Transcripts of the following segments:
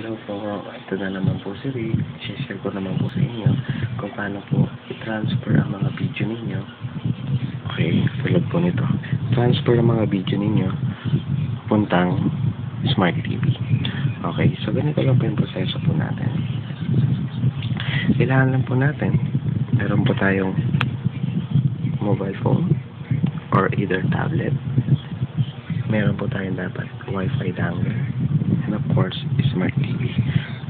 Hello po, ito na naman po si Rick. I-share ko naman po sa inyo kung paano po i-transfer ang mga video ninyo. Okay, tulad po nito. Transfer ang mga video ninyo puntang Smart TV. Okay, so ganito lang po yung proseso po natin. Kailangan lang po natin, meron po tayong mobile phone or either tablet. Meron po tayong dapat Wi-Fi dongle. And of course, Smart TV.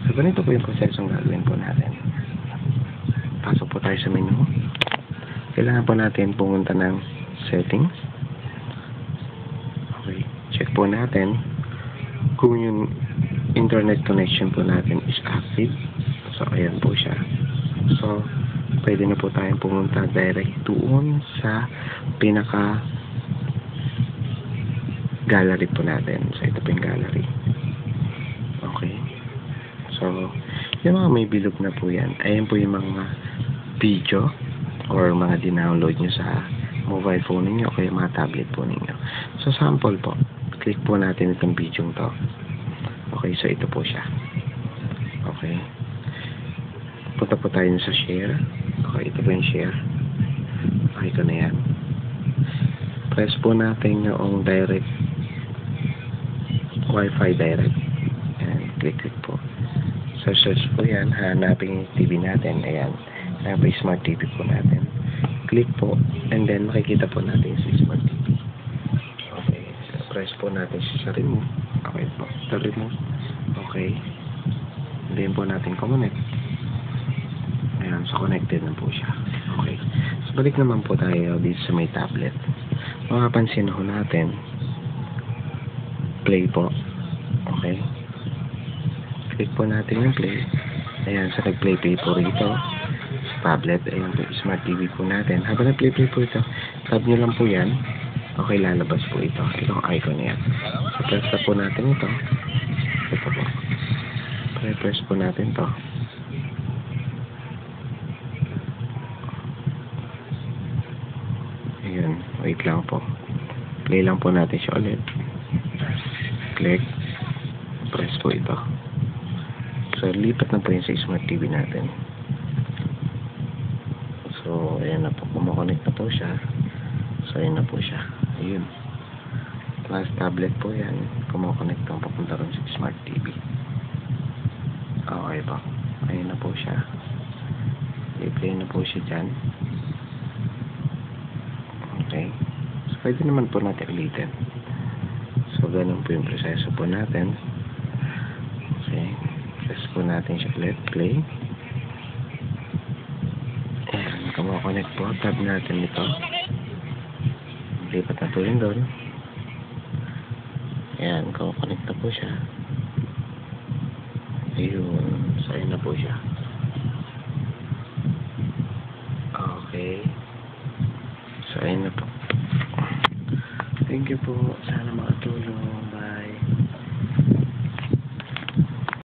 So, ganito po yung prosesong gagawin po natin. Pasok po tayo sa menu. Kailangan po natin pumunta ng settings. Okay. Check po natin kung yung internet connection po natin is active. So, ayan po siya. So, pwede na po tayong pumunta direct doon sa pinaka gallery po natin. So, ito po yung gallery. Okay. So, yung mga may bilog na po yan, ayan po yung mga video or mga dinownload nyo sa mobile phone ninyo o kaya mga tablet po ninyo. So, sample po. Click po natin itong video to. Okay, so ito po siya. Okay. Punta po tayo sa share. Okay, ito po yung share. Okay ko na yan. Press po natin yung direct Wi-Fi direct. And click po. So, search po yan. Hanapin yung TV natin. Ayan. Hanapin yung Smart TV po natin. Click po. And then, makikita po natin si Smart TV. Okay. So, press po natin sa remove. Okay po. Sa remove. Okay. Then po natin connect. Ayan. So, connected na po siya. Okay. So, balik naman po tayo dito sa may tablet. Makapansin ho natin. Play po. Okay. Click po natin yung play. Ayan, sa nag-play po rito. Sa tablet, ayan po, Smart TV po natin. Habang nag-play po ito, tab nyo lang po yan. Okay, lalabas po ito. Itong icon na yan. So, press na po natin ito. Ito po. Press po natin ito. Ayan, wait lang po. Play lang po natin siya ulit. Click. Press po ito. So, lipat na po yun sa Smart TV natin. So, ayan na po. Kumakonect na po siya. So, ayan na po siya. Ayun. Plus tablet po yan. Kumakonect na papunta rin sa Smart TV. Okay po. Ayun na po siya. I-play na po siya dyan. Okay. So, pwede naman po natin ulitin. So, ganun po yung proseso po natin. Okay. Press po natin siya ulit. Play. Ayan. Kumakonect po. Tab natin ito. Lipat na po yun doon. Ayan. Kumakonect na po siya. Ayun. So, ayun na po siya. Okay. So, ayun na po. Thank you po. Sana makatulong.